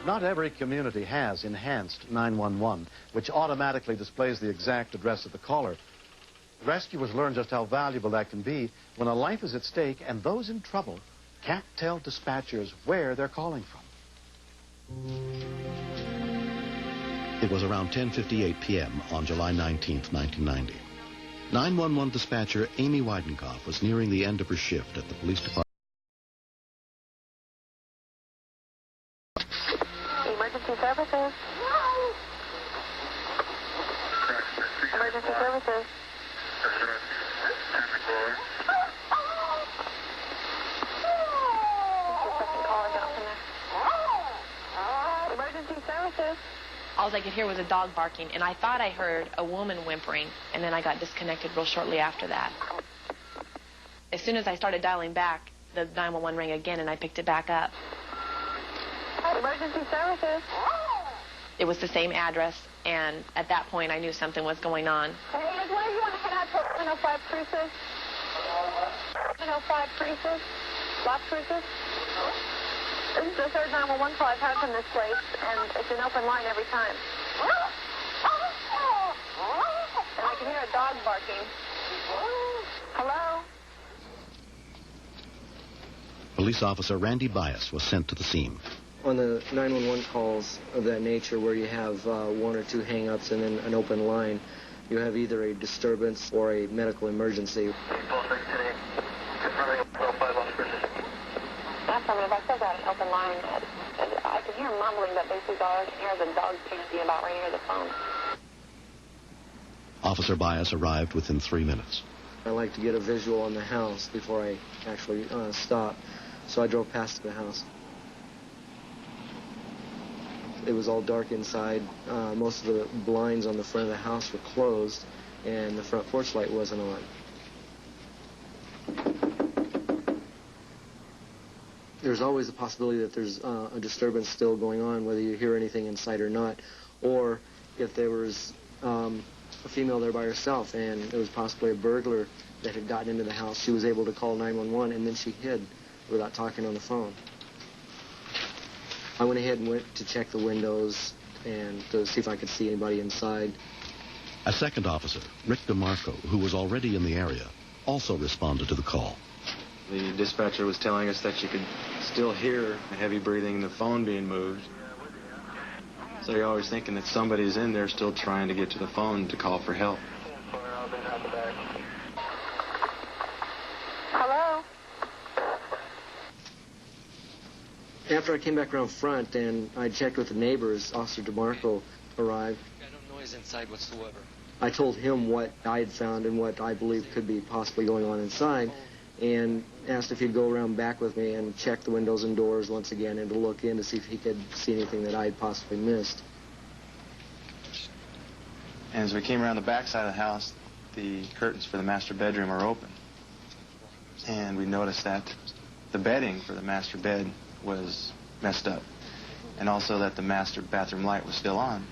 Not every community has enhanced 911, which automatically displays the exact address of the caller. Rescuers learn just how valuable that can be when a life is at stake and those in trouble can't tell dispatchers where they're calling from. It was around 10:58 p.m. on July 19th, 1990. 911 dispatcher Amy Weidenkopf was nearing the end of her shift at the police department. Emergency services. Emergency services. Emergency services. All I could hear was a dog barking, and I thought I heard a woman whimpering, and then I got disconnected real shortly after that. As soon as I started dialing back, the 911 rang again, and I picked it back up. Emergency services. It was the same address, and at that point, I knew something was going on. Hey, where do you want to head out to 105 Cruces? 105 Cruces? Los Cruces? This is the third 911 call I've had from this place, and it's an open line every time. And I can hear a dog barking. Hello? Police officer Randy Bias was sent to the scene. On the 911 calls of that nature where you have one or two hang-ups and then an open line, you have either a disturbance or a medical emergency. Affirmative. I said that an open line. I can hear mumbling, but basically all I can hear is a dog panting about right near the phone. Officer Bias arrived within 3 minutes. I like to get a visual on the house before I actually stop, so I drove past the house. It was all dark inside. Most of the blinds on the front of the house were closed, and the front porch light wasn't on. There's always a possibility that there's a disturbance still going on, whether you hear anything inside or not, or if there was a female there by herself and it was possibly a burglar that had gotten into the house. She was able to call 911, and then she hid without talking on the phone. I went ahead and went to check the windows and to see if I could see anybody inside. A second officer, Rick DeMarco, who was already in the area, also responded to the call. The dispatcher was telling us that you could still hear the heavy breathing and the phone being moved. So you're always thinking that somebody's in there still trying to get to the phone to call for help. Hello? After I came back around front and I checked with the neighbors, Officer DeMarco arrived. I got no noise inside whatsoever. I told him what I had found and what I believed could be possibly going on inside, and asked if he'd go around back with me and check the windows and doors once again and to look in to see if he could see anything that I had possibly missed. And as we came around the back side of the house, the curtains for the master bedroom are open. And we noticed that the bedding for the master bed was messed up, and also that the master bathroom light was still on.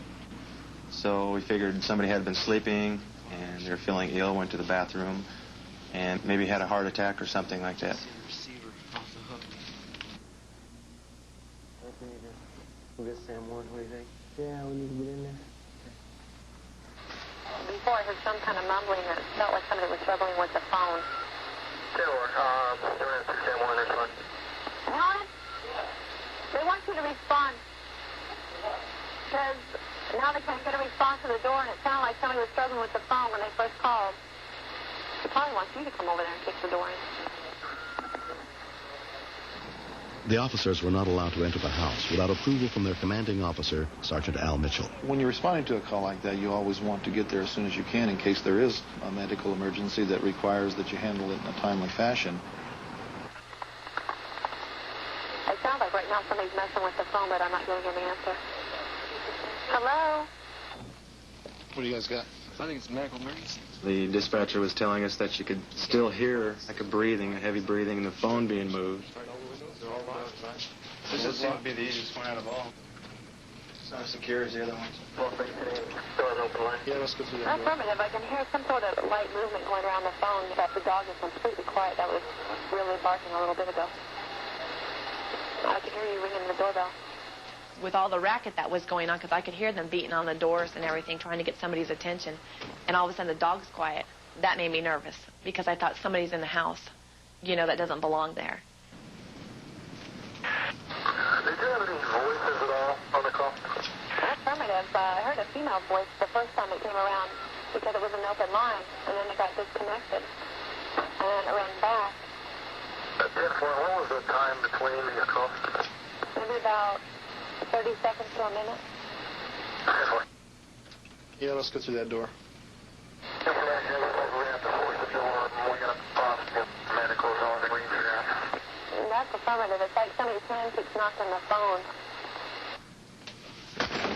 So we figured somebody had been sleeping and they were feeling ill, went to the bathroom, and maybe had a heart attack or something like that. We'll get Sam one, what do you think? Yeah, we need to get in there. Before I heard some kind of mumbling that felt like somebody was struggling with the phone. Helen, they want you to respond. Because now they can't get a response to the door, and it sounded like somebody was struggling with the phone when they first called. He probably wants you to come over there and kick the door in. The officers were not allowed to enter the house without approval from their commanding officer, Sergeant Al Mitchell. When you're responding to a call like that, you always want to get there as soon as you can in case there is a medical emergency that requires that you handle it in a timely fashion. It sounds like right now somebody's messing with the phone, but I'm not getting an answer. Hello? What do you guys got? I think it's a medical emergency. The dispatcher was telling us that you could still hear like a breathing, a heavy breathing, and the phone being moved. This would seem to be the easiest one out of all. It's not secure as the other ones. Yeah, let's go through that. Affirmative. I can hear some sort of light movement going around the phone, but the dog is completely quiet. That was really barking a little bit ago. I can hear you ringing the doorbell. with all the racket that was going on, because I could hear them beating on the doors and everything, trying to get somebody's attention. And all of a sudden the dog's quiet. That made me nervous because I thought somebody's in the house, you know, that doesn't belong there. Did you have any voices at all on the call? Affirmative. I heard a female voice the first time it came around because it was an open line, and then it got disconnected. And then it ran back. Yes, what was the time between your calls? Maybe about 30 seconds to a minute. Yeah, let's go through that door. That's affirmative. It's like somebody's hand keeps knocking the phone.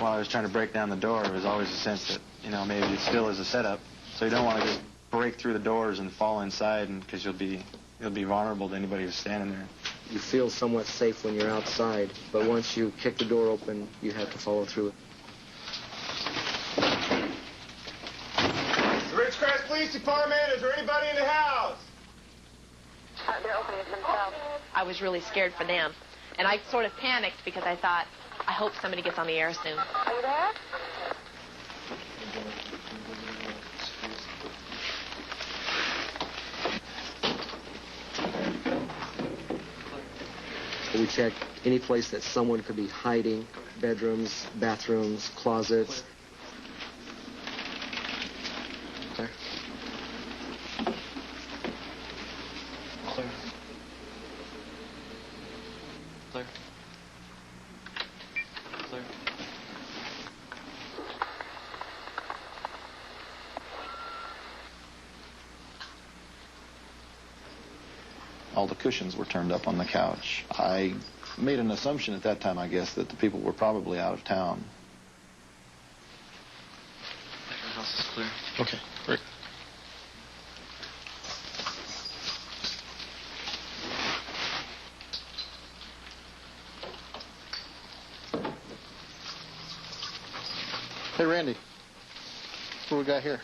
While I was trying to break down the door, there was always a sense that, you know, maybe it still is a setup. So you don't want to just break through the doors and fall inside, and because you'll be vulnerable to anybody who's standing there. You feel somewhat safe when you're outside, but once you kick the door open, you have to follow through it. The Ridgecrest Police Department, is there anybody in the house? They're opening it themselves. I was really scared for them. And I sort of panicked because I thought, I hope somebody gets on the air soon. Are you there? We checked any place that someone could be hiding, bedrooms, bathrooms, closets. Clear. Clear. Clear. Clear. All the cushions were turned up on the couch. I made an assumption at that time, I guess, that the people were probably out of town. I think our house is clear. Okay, great. Hey, Randy. What we got here?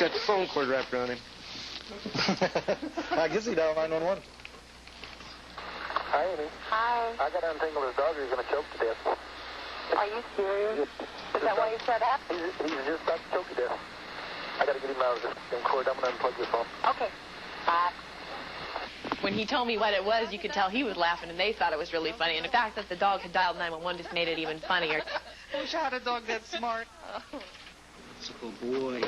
Got the phone cord wrapped around him. I guess he dialed 911. Hi, Amy. Hi. I got to untangle his dog or he's going to choke to death. Are you serious? Is that why you said that? He's just about to choke to death. I got to get him out of this cord. I'm going to unplug your phone. Okay. Bye. When he told me what it was, you could tell he was laughing, and they thought it was really funny. And the fact that the dog had dialed 911 just made it even funnier. I wish I had a dog that smart. Oh, boy.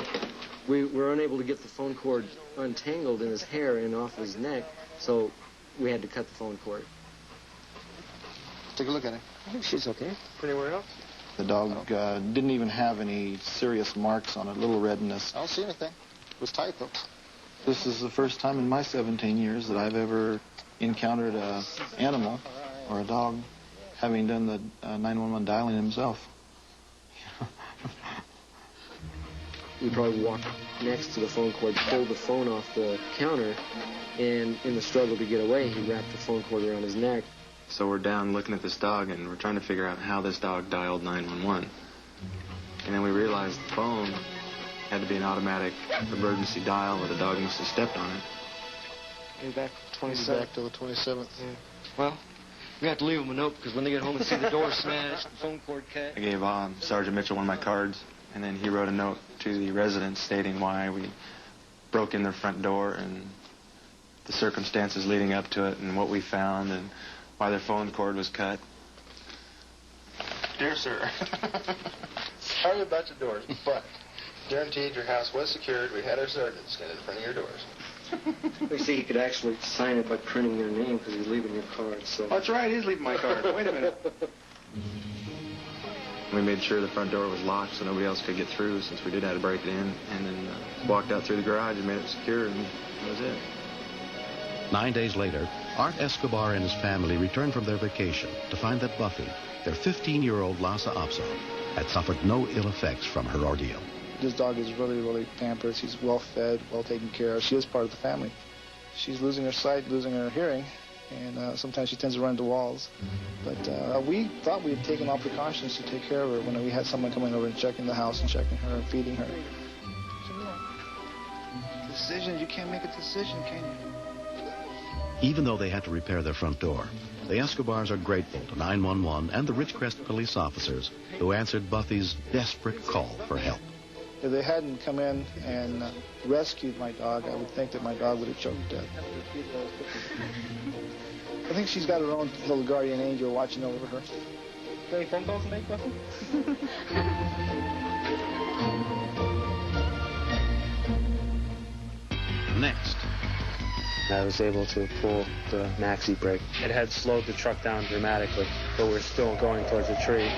We were unable to get the phone cord untangled in his hair and off his neck, so we had to cut the phone cord. Take a look at it. I think she's okay. Anywhere else? The dog didn't even have any serious marks on it, little redness. I don't see anything. It was tight, though. This is the first time in my 17 years that I've ever encountered an animal or a dog having done the 911 dialing himself. We probably walked next to the phone cord, pulled the phone off the counter, and in the struggle to get away, he wrapped the phone cord around his neck. So we're down looking at this dog, and we're trying to figure out how this dog dialed 911. And then we realized the phone had to be an automatic emergency dial, or the dog must have stepped on it. Maybe back to the 27th. Back to the 27th. Yeah. Well, we have to leave them a note because when they get home and see the door smashed, the phone cord cut. I gave Sergeant Mitchell one of my cards, and then he wrote a note to the residents stating why we broke in their front door and the circumstances leading up to it and what we found and why their phone cord was cut. Dear sir, sorry about your doors, but guaranteed your house was secured. We had our sergeants stand in front of your doors. You see, he could actually sign it by printing your name because he's leaving your card, so... Oh, that's right, he's leaving my card. Wait a minute. We made sure the front door was locked so nobody else could get through since we did have to break it in, and then walked out through the garage and made it secure, and that was it. 9 days later, Art Escobar and his family returned from their vacation to find that Buffy, their 15-year-old Lhasa Apso, had suffered no ill effects from her ordeal. This dog is really, really pampered. She's well fed, well taken care of. She is part of the family. She's losing her sight, losing her hearing, and sometimes she tends to run into walls. But we thought we had taken all precautions to take care of her when we had someone coming over and checking the house and checking her and feeding her. Decisions, you can't make a decision, can you? even though they had to repair their front door. The Escobars are grateful to 911 and the Ridgecrest police officers who answered Buffy's desperate call for help. If they hadn't come in and rescued my dog, I would think that my dog would have choked to death. I think she's got her own little guardian angel watching over her. Any phone calls to make, Buffy? Next. I was able to pull the maxi brake. It had slowed the truck down dramatically, but we're still going towards a tree.